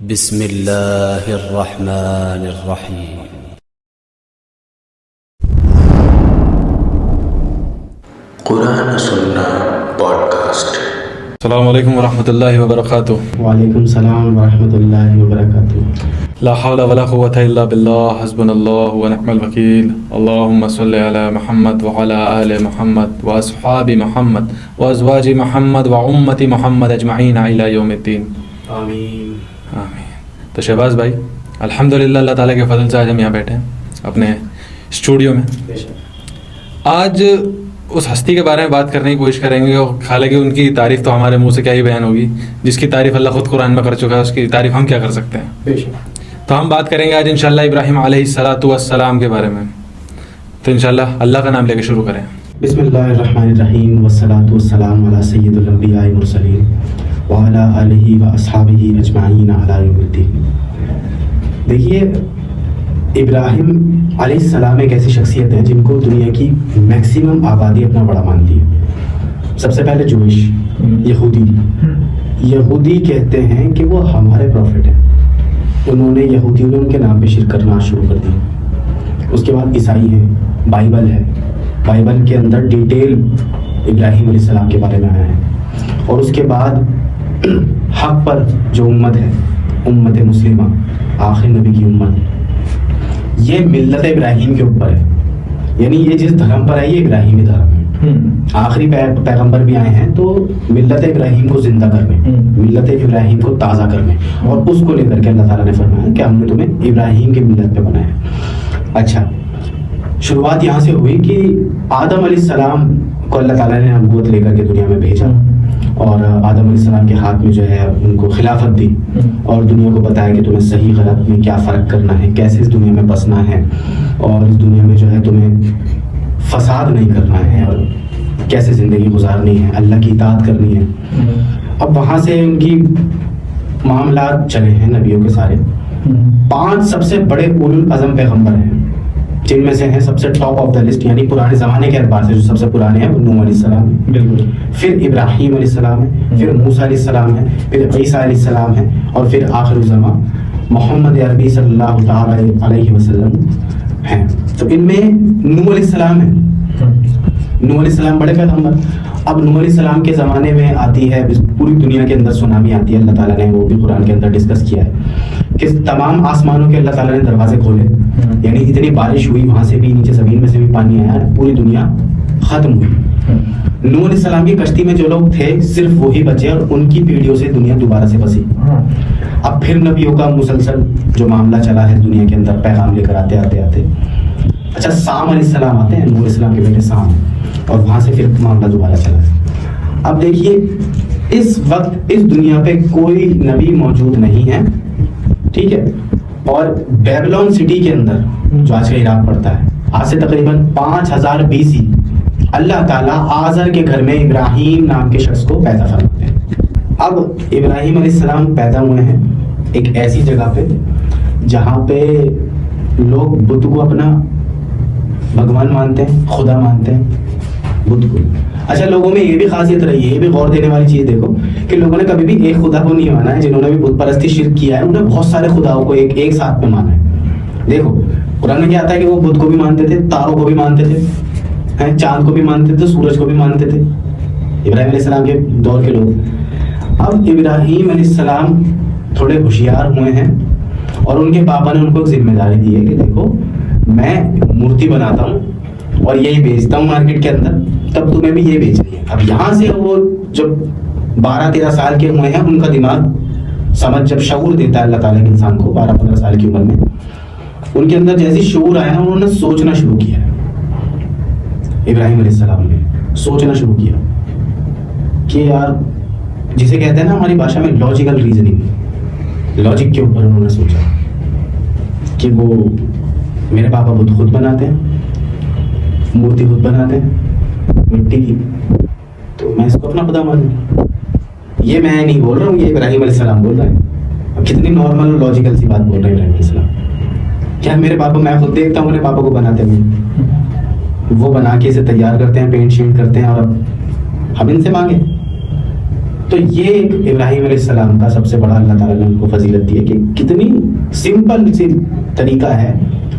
بسم اللہ الرحمن الرحیم۔ قرآن سننا پوڈ کاسٹ۔ السلام علیکم ورحمۃ اللہ وبرکاتہ۔ وعلیکم السلام ورحمۃ اللہ وبرکاتہ۔ لا حول ولا قوۃ الا باللہ، حسبنا اللہ ونعم الوکیل۔ اللہم صل علی محمد وعلی آل محمد واصحاب محمد وازواج محمد وامت محمد اجمعین الی یوم الدین، آمین آمین۔ تو شہباز بھائی، الحمدللہ اللہ تعالیٰ کے فضل سے آج ہم یہاں بیٹھے ہیں اپنے اسٹوڈیو میں۔ آج اس ہستی کے بارے میں بات کرنے کی کوشش کریں گے، اور حالانکہ ان کی تعریف تو ہمارے منہ سے کیا ہی بیان ہوگی، جس کی تعریف اللہ خود قرآن میں کر چکا ہے، اس کی تعریف ہم کیا کر سکتے ہیں۔ تو ہم بات کریں گے آج انشاءاللہ ابراہیم علیہ السلام کے بارے میں۔ تو انشاءاللہ اللہ کا نام لے کے شروع کریں۔ بسم اللہ الرحمن الرحیم، والصلاۃ والسلام علی سید الانبیاء والمرسلین وعلی آلہ واصحابہ اجمعین الی یوم الدین۔ دیکھیے، ابراہیم علیہ السلام ایک ایسی شخصیت ہے جن کو دنیا کی میکسیمم آبادی اپنا بڑا مانتی ہے۔ سب سے پہلے جوئش، یہودی کہتے ہیں کہ وہ ہمارے پروفٹ ہیں۔ انہوں نے یہودیوں نے ان کے نام پہ شرک کرنا شروع کر دی۔ اس کے بعد عیسائی ہیں، بائبل ہے، بائبل کے اندر ڈیٹیل ابراہیم علیہ السلام کے بارے میں آیا ہے۔ اور اس کے بعد حق پر جو امت ہے، امت مسلمہ، آخری نبی کی امت، یہ ملت ابراہیم کے اوپر ہے، یعنی یہ جس دھرم پر ہے یہ ابراہیمی دھرم ہے۔ آخری پیغمبر بھی آئے ہیں تو ملت ابراہیم کو زندہ کرنے، ملت ابراہیم کو تازہ کرنے، اور اس کو لے کر کے اللہ تعالیٰ نے فرمایا کہ ہم نے تمہیں ابراہیم کی ملت پہ بنایا۔ اچھا، شروعات یہاں سے ہوئی کہ آدم علیہ السلام کو اللہ تعالیٰ نے نبوت لے کر کے دنیا میں بھیجا، اور آدم علیہ السلام کے ہاتھ میں جو ہے ان کو خلافت دی، اور دنیا کو بتایا کہ تمہیں صحیح غلط میں کیا فرق کرنا ہے، کیسے اس دنیا میں بسنا ہے، اور اس دنیا میں جو ہے تمہیں فساد نہیں کرنا ہے، اور کیسے زندگی گزارنی ہے، اللہ کی اطاعت کرنی ہے۔ اب وہاں سے ان کی معاملات چلے ہیں نبیوں کے سارے۔ 5 سب سے بڑے اولو العزم پیغمبر ہیں، جن میں سے ہیں سب سے ٹاپ آف دا لسٹ، یعنی پرانے زمانے کے اعتبار سے جو سب سے پرانے ہیں وہ نوح علیہ السلام ہے، بالکل، پھر ابراہیم علیہ السلام ہے، پھر موسیٰ علیہ السلام ہے، پھر عیسیٰ علیہ السلام ہے، اور پھر آخر الزمان محمد عربی صلی اللہ تعالی علیہ وسلم ہیں۔ تو ان میں نوح علیہ السلام ہے، نوح علیہ السلام بڑے پیغمبر۔ اب نوح علیہ السلام کے زمانے میں آتی ہے پوری دنیا کے اندر سونامی آتی ہے، اللہ تعالیٰ نے وہ بھی قرآن کے اندر ڈسکس کیا ہے کہ تمام آسمانوں کے اللہ تعالیٰ نے دروازے کھولے، یعنی اتنی بارش ہوئی، وہاں سے بھی نیچے زمین میں سے بھی پانی آیا، پوری دنیا ختم ہوئی۔ نوح علیہ السلام کی کشتی میں جو لوگ تھے صرف وہی بچے، اور ان کی پیڑھیوں سے دنیا دوبارہ سے بسی۔ اب پھر نبیوں کا مسلسل جو معاملہ چلا ہے دنیا کے اندر، پیغام لے کر آتے آتے آتے اچھا سام علیہ السلام آتے ہیں، نوح علیہ السلام کے بیٹے سام، اور وہاں سے پھر معاملہ دوبارہ چلا ہے۔ اب دیکھیے، اس وقت اس دنیا پہ کوئی نبی موجود نہیں ہے، ٹھیک ہے، اور بیبلون سٹی کے اندر جو آج کا عراق پڑتا ہے، آج سے تقریباً 5000 BC اللہ تعالیٰ آزر کے گھر میں ابراہیم نام کے شخص کو پیدا فرماتے ہیں۔ اب ابراہیم علیہ السلام پیدا ہوئے ہیں ایک ایسی جگہ پہ جہاں پہ لوگ بدھ کو اپنا بھگوان مانتے ہیں، خدا مانتے ہیں بدھ کو۔ اچھا، لوگوں میں یہ بھی خاصیت رہی ہے، یہ بھی غور دینے والی چیز دیکھو کہ لوگوں نے کبھی بھی ایک خدا کو نہیں مانا ہے۔ جنہوں نے بھی بت پرستی شرک کیا ہے، انہوں نے بہت سارے خداؤں کو ایک ساتھ میں مانا ہے۔ دیکھو قرآن میں کیا آتا ہے کہ وہ بدھ کو بھی مانتے تھے، تاروں کو بھی مانتے تھے، چاند کو بھی مانتے تھے، سورج کو بھی مانتے تھے، ابراہیم علیہ السلام کے دور کے لوگ۔ اب ابراہیم علیہ السلام تھوڑے ہوشیار ہوئے ہیں، اور ان کے پاپا نے ان کو ایک ذمہ داری دی ہے کہ دیکھو میں مورتی بناتا ہوں اور یہی بیچتا ہوں مارکیٹ کے اندر، تب تمہیں بھی یہ بیچنی ہے۔ اب یہاں سے وہ جب 12-13 سال کے ہوئے ہیں، ان کا دماغ سمجھ جب شعور دیتا ہے اللہ تعالیٰ کے انسان کو 12-15 سال کی عمر میں، ان کے اندر جیسی شعور آیا نا، انہوں نے سوچنا شروع کیا۔ ابراہیم علیہ السلام نے سوچنا شروع کیا کہ یار، جسے کہتے ہیں نا ہماری بھاشا میں لاجیکل ریزننگ، لاجک کے اوپر انہوں نے سوچا کہ وہ میرے پاپا بدھ خود بناتے ہیں، مورتی خود بناتے ہیں مٹی کی، تو میں اس کو اپنا خدا مانوں۔ یہ میں نہیں بول رہا ہوں، یہ ابراہیم علیہ السلام بول رہے ہیں۔ اب کتنی نارمل اور لاجیکل سی بات بول رہے ہیں ابراہیم علیہ السلام۔ کیا میرے پاپا، میں خود دیکھتا ہوں میرے پاپا کو بناتے ہوئے، وہ بنا کے اسے تیار کرتے ہیں، پینٹ شینٹ کرتے ہیں، اور اب ہم ان سے مانگے؟ تو یہ ایک ابراہیم علیہ السلام کا سب سے بڑا اللہ تعالیٰ نے ان کو فضیلت دی ہے کہ کتنی سمپل سی طریقہ ہے،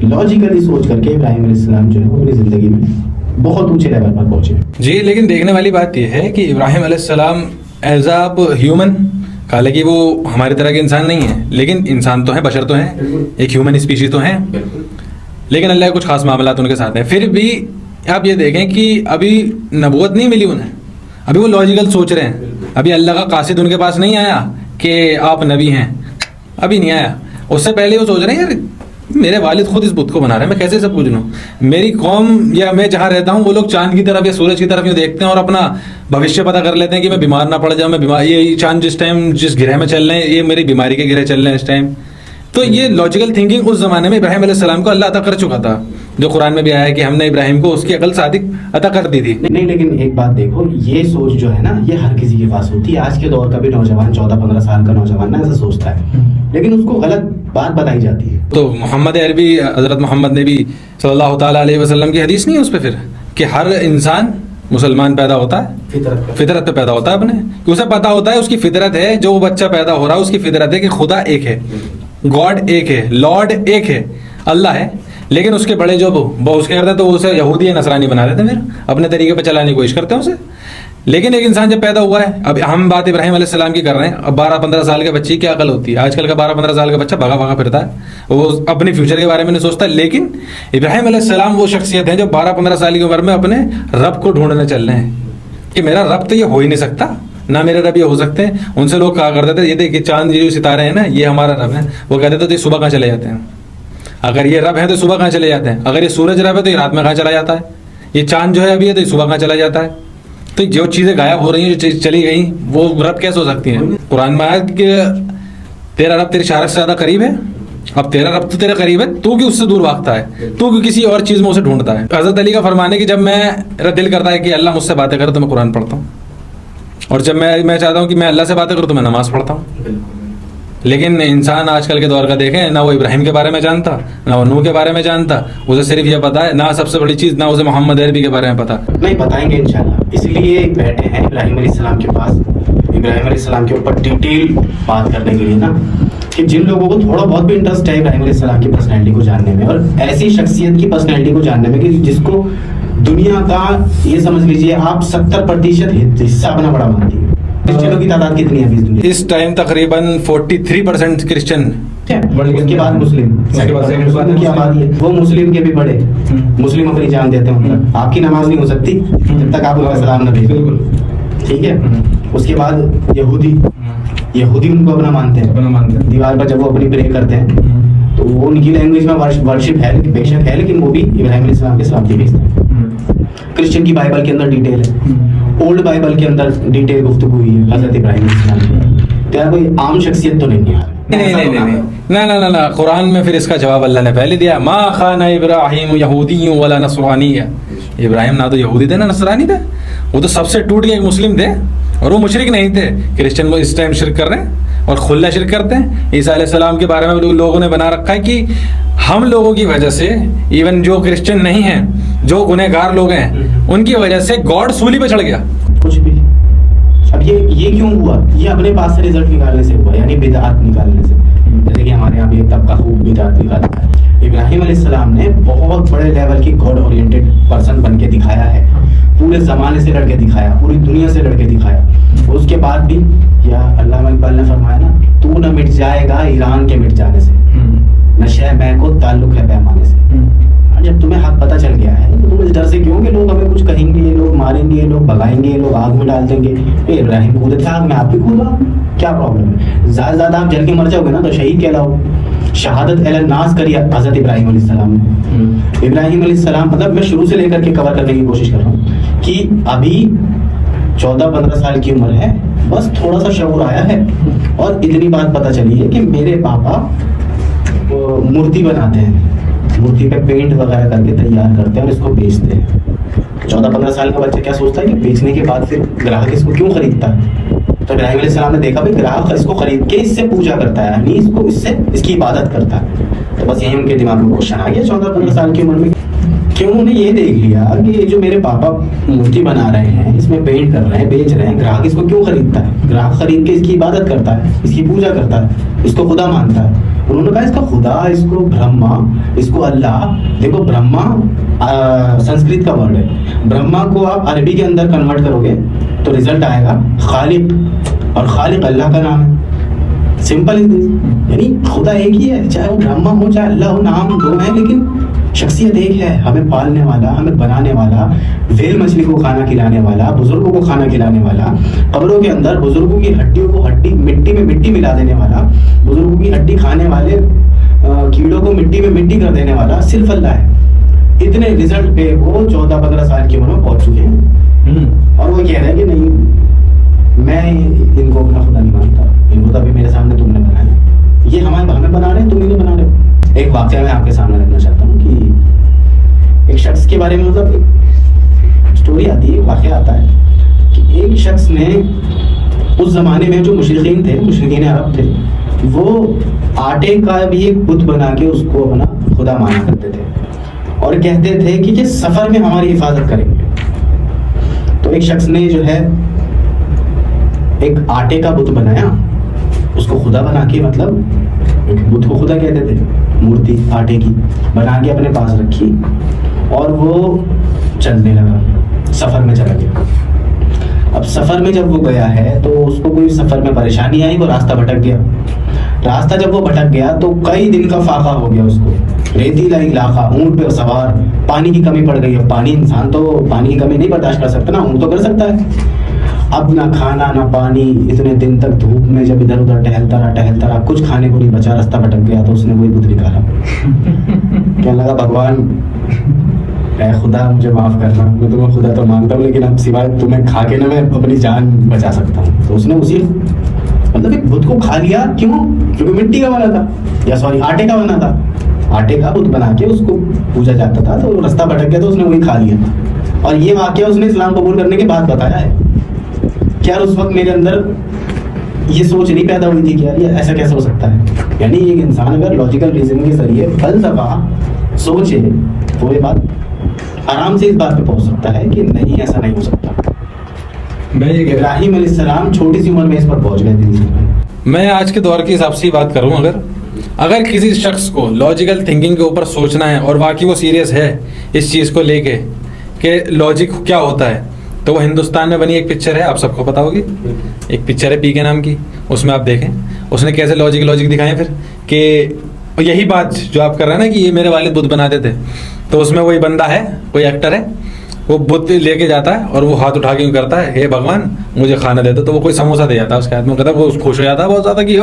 لاجیکلی سوچ کر کے ابراہیم علیہ السلام جو ہے وہ اپنی زندگی میں بہت اونچے لیول پر پہنچے. جی لیکن دیکھنے والی بات یہ ہے کہ ابراہیم علیہ السلام ایز اے ہیومن، حالانکہ وہ ہماری طرح کے انسان نہیں ہیں، لیکن انسان تو ہیں، بشر تو ہیں، ایک ہیومن اسپیشیز تو ہیں، لیکن اللہ کے کچھ خاص معاملات ان کے ساتھ ہیں. پھر بھی آپ یہ دیکھیں کہ ابھی نبوت نہیں ملی انہیں، ابھی وہ لاجیکل سوچ رہے ہیں، ابھی اللہ کا قاصد ان کے پاس نہیں آیا کہ آپ نبی ہیں، ابھی نہیں آیا. اس سے پہلے وہ سوچ رہے ہیں یار میرے والد خود اس بت کو بنا رہے ہیں، میں کیسے سب پوچھ لوں. میری قوم یا میں جہاں رہتا ہوں وہ لوگ چاند کی طرف یا سورج کی طرف یوں دیکھتے ہیں اور اپنا بھوشیہ پتہ کر لیتے ہیں کہ میں بیمار نہ پڑ جاؤں، میں بیمار، یہ چاند جس ٹائم جس گرہ میں چل رہے ہیں یہ میری بیماری کے گرہ چل رہے ہیں اس ٹائم. تو یہ لاجیکل تھنکنگ اس زمانے میں ابراہیم علیہ السلام کو اللہ عطا کر چکا تھا، جو قرآن میں بھی آیا ہے کہ ہم نے ابراہیم کو اس کی عقل صادق عطا کر دی تھی. نہیں لیکن ایک بات دیکھو، یہ سوچ جو ہے نا یہ ہر کسی کے پاس ہوتی ہے. آج کے دور کا بھی نوجوان 14-15 سال کا نوجوان نا ایسا سوچتا ہے، لیکن اس کو غلط بات بتائی جاتی ہے. تو محمد عربی حضرت محمد نے بھی صلی اللہ تعالیٰ علیہ وسلم کی حدیث نہیں ہے اس پہ پھر کہ ہر انسان مسلمان پیدا ہوتا ہے فطرت پہ پیدا ہوتا ہے اپنے، کہ اسے پتا ہوتا ہے اس کی فطرت ہے، جو بچہ پیدا ہو رہا ہے اس کی فطرت ہے کہ خدا ایک ہے، گاڈ ایک ہے، لارڈ ایک ہے، اللہ ہے. لیکن اس کے بڑے جو اس کے کرتے ہیں تو اسے یہودی یا نصرانی بنا دیتے ہیں، پھر اپنے طریقے پہ چلانے کی کوشش کرتے ہیں اسے. لیکن ایک انسان جب پیدا ہوا ہے، اب ہم بات ابراہیم علیہ السلام کی کر رہے ہیں، اب 12-15 سال کے بچے کی کیا عقل ہوتی ہے؟ آج کل کا 12-15 سال کا بچہ بھاگا پھرتا ہے، وہ اپنی فیوچر کے بارے میں نہیں سوچتا. لیکن ابراہیم علیہ السلام وہ شخصیت ہے جو 12-15 سال کی عمر میں اپنے رب کو ڈھونڈنے چل رہے ہیں کہ میرا رب تو یہ ہو ہی نہیں سکتا، نہ میرے رب یہ ہو سکتے ہیں. ان سے لوگ کہا کرتے تھے یہ دیکھیے چاند یہ جو ستارے ہیں نا یہ ہمارا رب ہے، وہ کہتے تھے تو یہ صبح کہاں چلے جاتے ہیں؟ اگر یہ رب ہے تو صبح کہاں چلے جاتے ہیں؟ اگر یہ سورج رب ہے تو یہ رات میں کہاں چلا جاتا ہے؟ یہ چاند جو ہے ابھی ہے تو یہ صبح کہاں چلا جاتا ہے؟ تو جو چیزیں غائب ہو رہی ہیں، جو چیز چلی گئی، وہ رب کیسے ہو سکتی ہیں؟ قرآن میں آیا کہ تیرا رب تیری شارک سے زیادہ قریب ہے. اب تیرا رب تو تیرے قریب ہے، تو کیوں اس سے دور بھاگتا ہے؟ تو کیوں کسی اور چیز میں اسے ڈھونڈتا ہے؟ حضرت علی کا فرمانے کہ جب میرا دل کرتا ہے کہ اللہ مجھ سے باتیں کرے تو میں قرآن پڑھتا ہوں، اور جب میں چاہتا ہوں کہ میں اللہ سے باتیں کروں تو میں نماز پڑھتا ہوں. لیکن انسان آج کل کے دور کا دیکھیں، نہ وہ ابراہیم کے بارے میں جانتا، نہ وہ نوح کے بارے میں جانتا، اسے صرف یہ پتا ہے، نہ سب سے بڑی چیز نہ اسے محمد عربی کے بارے میں پتا. نہیں بتائیں گے انشاءاللہ، اس لیے بیٹھے ہیں ابراہیم علیہ السلام کے پاس، ابراہیم علیہ السلام کے اوپر ڈیٹیل بات کرنے کے لیے نا، کہ جن لوگوں کو تھوڑا بہت بھی انٹرسٹ ہے ابراہیم علیہ السلام کی پرسنالٹی کو جاننے میں اور ایسی شخصیت کی پرسنالٹی کو جاننے میں کہ جس کو دنیا کا یہ سمجھ لیجیے آپ 70% حصہ اپنا بڑا مانتی ہے. کرسچنوں کی تعداد کتنی ہے اس دنیا؟ اس ٹائم تقریباً 43% کرسچن، اس کے بعد مسلم کی آبادی ہے، وہ مسلم کے بھی بڑے، مسلم اپنی جان دیتے ہیں. آپ کی نماز نہیں ہو سکتی جب تک آپ ان کا سلام نہ بھیجیں، ٹھیک ہے. اس کے بعد یہودی ان کو اپنا مانتے ہیں، دیوار پر جب وہ اپنی پرے کرتے ہیں تو وہ ان کی لینگویج میں ورشپ ہے بے شک ہے، لیکن وہ بھی ابراہیم علیہ السلام کے سلام بھیجتے ہیں. کرسچن کی بائبل کے اندر ڈیٹیل ہے، اولڈ بائبل کے اندر ڈیٹیل گفتگو ہوئی ہے حضرت ابراہیم علیہ السلام کی. کیا کوئی عام شخصیت تو نہیں ہے؟ نہ قرآن میں پھر اس کا جواب اللہ نے پہلے دیا، ما خان ابراہیم یہودی ولا نصرانی. ابراہیم نہ تو یہودی تھے نہ نصرانی تھے، وہ تو سب سے ٹوٹ کے ایک مسلم تھے، اور وہ مشرک نہیں تھے. کرسچن وہ اس ٹائم شرک کر رہے ہیں اور کھلا شرک کرتے ہیں. عیسیٰ علیہ السلام کے بارے میں لوگوں نے بنا رکھا ہے کہ ہم لوگوں کی وجہ سے، ایون جو کرسچن نہیں ہیں، جو گنہگار لوگ ہیں، ان کی وجہ سے گاڈ سولی پہ چڑھ گیا. کچھ بھی. اب یہ کیوں ہوا؟ یہ اپنے پاس سے رزلٹ نکالنے سے ہوا، یعنی بدعات نکالنے سے. جیسے کہ ہمارے یہاں بھی ایک طبقہ خوب بدعات نکالتا ہے. ابراہیم علیہ السلام نے بہت بڑے لیول کی گاڈ اورینٹڈ پرسن بن کے دکھایا ہے، پورے زمانے سے لڑ کے دکھایا، پوری دنیا سے لڑ کے دکھایا. اس کے بعد بھی یا علامہ اقبال نے فرمایا نا، تو نہ مٹ جائے گا ایران کے مٹ جانے سے، نشہ میں کو تعلق ہے پیمانے سے. جب تمہیں حق پتہ چل گیا ہے تو تم اس ڈر سے کیوں کہ لوگ ہمیں کچھ کہیں گے، لوگ ماریں گے، لوگ بھگائیں گے، لوگ آگ میں ڈال دیں گے. ابراہیم کودے تھے آگ میں، آپ بھی کودو، کیا پرابلم ہے؟ زیادہ زیادہ آپ جل کے مر جاؤ گے نا تو شہید کہلاؤ. شہادت الناس کری حضرت ابراہیم علیہ السلام نے. ابراہیم علیہ السلام مطلب میں شروع سے لے کر کے کور کرنے کی کوشش کر رہا ہوں کہ ابھی 14-15 سال کی عمر ہے، بس تھوڑا سا شعور آیا ہے اور اتنی بات پتہ چلی ہے کہ میرے پاپا مورتی بناتے ہیں، مورتی پہ پینٹ وغیرہ کر کے تیار کرتے ہیں اور اس کو بیچتے ہیں. 14-15 سال کا بچہ کیا سوچتا ہے کہ بیچنے کے بعد پھر گراہک اس کو کیوں خریدتا ہے؟ تو ابراہیم علیہ السلام نے دیکھا بھائی گراہک اس کو خرید کے اس سے پوجا کرتا ہے، یعنی اس کی عبادت کرتا ہے. تو بس یہی ان کے دماغ میں کوشچن آ گیا 14-15 سال کی عمر میں. کہ انہوں نے یہ دیکھ لیا کہ یہ جو میرے پاپا مورتی بنا رہے ہیں، اس میں پینٹ کر رہے ہیں، بیچ رہے ہیں، گراہک اس کو کیوں خریدتا ہے؟ گراہک خرید کے اس کی عبادت کرتا ہے، اس کی پوجا کرتا ہے، اس کو خدا مانتا ہے۔ انہوں نے کہا اس کا خدا، اس کو برہما، اس کو اللہ۔ دیکھو برہما سنسکرت کا ورڈ ہے، برہما کو آپ عربی کے اندر کنورٹ کرو گے تو رزلٹ آئے گا خالق، اور خالق اللہ کا نام ہے۔ سمپل، یعنی خدا ایک ہی ہے، چاہے وہ برہما ہو چاہے اللہ ہو، نام دو ہیں لیکن شخصیت ایک ہے۔ ہمیں پالنے والا، ہمیں بنانے والا، ویل مچھلی کو کھانا کھلانے والا، بزرگوں کو کھانا کھلانے والا، قبروں کے اندر بزرگوں کی ہڈیوں کو مٹی میں مٹی ملا دینے والا، بزرگوں کی ہڈی کھانے والے کیڑوں کو مٹی میں مٹی کر دینے والا صرف اللہ ہے۔ اتنے رزلٹ پہ وہ 14-15 سال کی عمر میں پہنچ چکے ہیں، اور وہ کہہ رہے ہیں کہ نہیں میں ان کو اپنا خدا نہیں مانتا، ان کو تو ابھی میرے سامنے تم نے بنایا، یہ ہمیں بنا رہے ہیں، تم نہیں بنا رہے ہو۔ ایک واقعہ میں آپ کے سامنے رکھنا چاہتا ہوں کہ ایک شخص کے بارے میں، مطلب ایک سٹوری آتی ہے، واقعہ آتا ہے کہ ایک شخص نے اس زمانے میں جو مشرقین تھے، مشرقین عرب تھے، وہ آٹے کا بھی ایک بت بنا کے اس کو اپنا خدا مانا کرتے تھے، اور کہتے تھے کہ یہ سفر میں ہماری حفاظت کریں گے۔ تو ایک شخص نے جو ہے ایک آٹے کا بت بنایا، اس کو خدا بنا کے، مطلب بت کو خدا کہتے تھے، مورتی آٹے کی بنا کے اپنے پاس رکھی، اور وہ چلنے لگا، سفر میں چلا گیا۔ اب سفر میں جب وہ گیا ہے تو اس کو کوئی سفر میں پریشانی آئی، وہ راستہ بھٹک گیا۔ راستہ جب وہ بھٹک گیا تو کئی دن کا فاقہ ہو گیا اس کو، ریتیلا علاقہ، اونٹ پہ سوار، پانی کی کمی پڑ گئی۔ اب پانی، انسان تو پانی کی کمی نہیں برداشت کر سکتا نا، اونٹ تو کر سکتا ہے۔ اب نہ کھانا نہ پانی، اتنے دن تک دھوپ میں جب ادھر ادھر ٹہلتا رہا، کچھ کھانے کو نہیں بچا، راستہ بھٹک گیا۔ تو اس نے کوئی بت نکالا، کہنے لگا بھگوان اے خدا مجھے معاف کرنا، میں تمہیں خدا تو مانتا ہوں لیکن اب سوائے تمہیں کھا کے نہ میں اپنی جان بچا سکتا ہوں۔ تو اس نے اسی مطلب ایک بت کو کھا لیا، کیوں؟ کیونکہ مٹی کا بنا تھا، یا سوری آٹے کا بنا تھا، آٹے کا بت بنا کے اس کو پوجا جاتا تھا، تو راستہ بھٹک گیا تو اس نے وہی کھا لیا۔ اور یہ واقعہ اس نے اسلام قبول کرنے کے بعد بتایا ہے کہ یار اس وقت میرے اندر یہ سوچ نہیں پیدا ہوئی تھی کہ یار یہ ایسا کیسے ہو سکتا ہے۔ یعنی ایک انسان اگر لاجیکل ریزن کے ذریعے فلسفہ سوچے تو یہ بات آرام سے اس بات پہ پہنچ سکتا ہے کہ نہیں ایسا نہیں ہو سکتا۔ ابراہیم علیہ السلام چھوٹی سی عمر میں اس پر پہنچ گئے تھے۔ میں آج کے دور کے حساب سے بات کروں، اگر کسی شخص کو لاجیکل تھنکنگ کے اوپر سوچنا ہے اور واقعی وہ سیریس ہے اس چیز کو لے کے کہ لاجک کیا ہوتا ہے، تو وہ ہندوستان میں بنی ایک پکچر ہے، آپ سب کو پتا ہوگی، ایک پکچر ہے پی کے نام کی، اس میں آپ دیکھیں اس نے کیسے لاجک دکھائے پھر کہ یہی بات جو آپ کر رہے ہیں نا کہ یہ میرے والد بت بناتے تھے، تو اس میں وہی بندہ ہے، کوئی ایکٹر ہے، وہ بت لے کے جاتا ہے اور وہ ہاتھ اٹھا کے کرتا ہے ہے بھگوان مجھے کھانا دے دو، تو وہ کوئی سموسا دے جاتا ہے اس کے ہاتھ میں، کہتا ہے وہ خوش ہو جاتا ہے بہت زیادہ کہ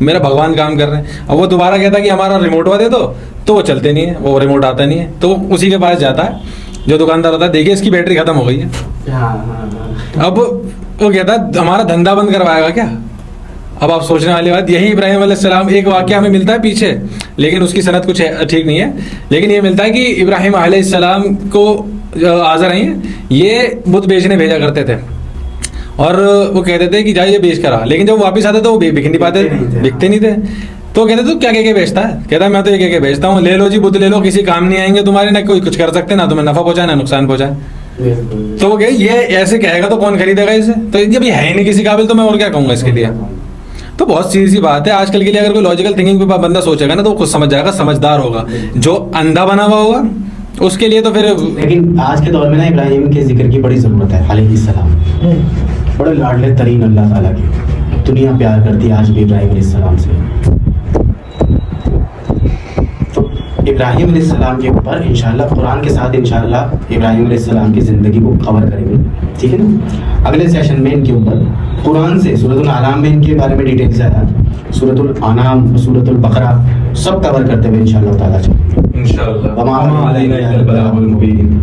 میرا بھگوان کام کر رہے ہیں۔ اب وہ دوبارہ کہتا ہے کہ ہمارا ریموٹ دے دو، تو وہ چلتے نہیں ہے، وہ ریموٹ آتا نہیں ہے، تو اسی کے پاس جاتا ہے جو دکاندار ہوتا ہے، دیکھیے اس کی بیٹری ختم ہو گئی ہے۔ اب وہ کہتا ہے ہمارا دھندا بند کروائے گا کیا؟ اب آپ سوچنے والی بات یہی ابراہیم علیہ السلام ایک واقعہ ہمیں ملتا ہے پیچھے، لیکن اس کی صنعت کچھ ٹھیک نہیں ہے، لیکن یہ ملتا ہے کہ ابراہیم علیہ السلام کو آزر ہیں یہ بت بیچنے بھیجا کرتے تھے، اور وہ کہتے تھے کہ جائے یہ بیچ کرا، لیکن جب واپس آتے تو وہ بک نہیں پاتے، بکتے نہیں تھے، تو کہتے تو کیا کہ بیچتا ہے؟ کہتا ہے میں تو یہ کہ بیچتا ہوں، لے لو جی بت لے لو، کسی کام نہیں آئیں گے تمہارے، نہ کوئی کچھ کر سکتے، نہ تمہیں نفع پہنچائے نہ نقصان پہنچائے۔ تو وہ کہ یہ ایسے کہے گا تو کون خریدے گا اسے؟ تو یہ بھی ہے ہی نہیں کسی قابل، تو میں اور کیا کہوں گا اس کے لیے؟ تو بہت سیدھی سی بات ہے، آج کل کے لیے اگر کوئی لاجیکل تھنکنگ پہ بندہ سوچے گا نا تو وہ خود سمجھ جائے گا، سمجھدار ہوگا، جو اندھا بنا ہوا ہوگا اس کے لیے تو پھر۔ لیکن آج کے دور میں نا ابراہیم کے ذکر کی بڑی ضرورت ہے علیہ السلام، بڑے لاڈلے ترین اللہ تعالیٰ کے، دنیا پیار کرتی ہے آج بھی ابراہیم علیہ السلام سے۔ تو ابراہیم علیہ السلام کے اوپر انشاءاللہ قرآن کے ساتھ انشاءاللہ ابراہیم علیہ السلام کی زندگی کو کور کریں گے، ٹھیک ہے نا؟ اگلے سیشن میں ان کے اوپر قرآن سے سورۃ الانعام میں ان کے بارے میں ڈیٹیل سے آیا، سورۃ الانعام، سورۃ البقرہ سب کور کرتے ہوئے انشاءاللہ تعالیٰ چلیں گے۔ انشاءاللہ۔ وما علینا الا البلاغ المبین۔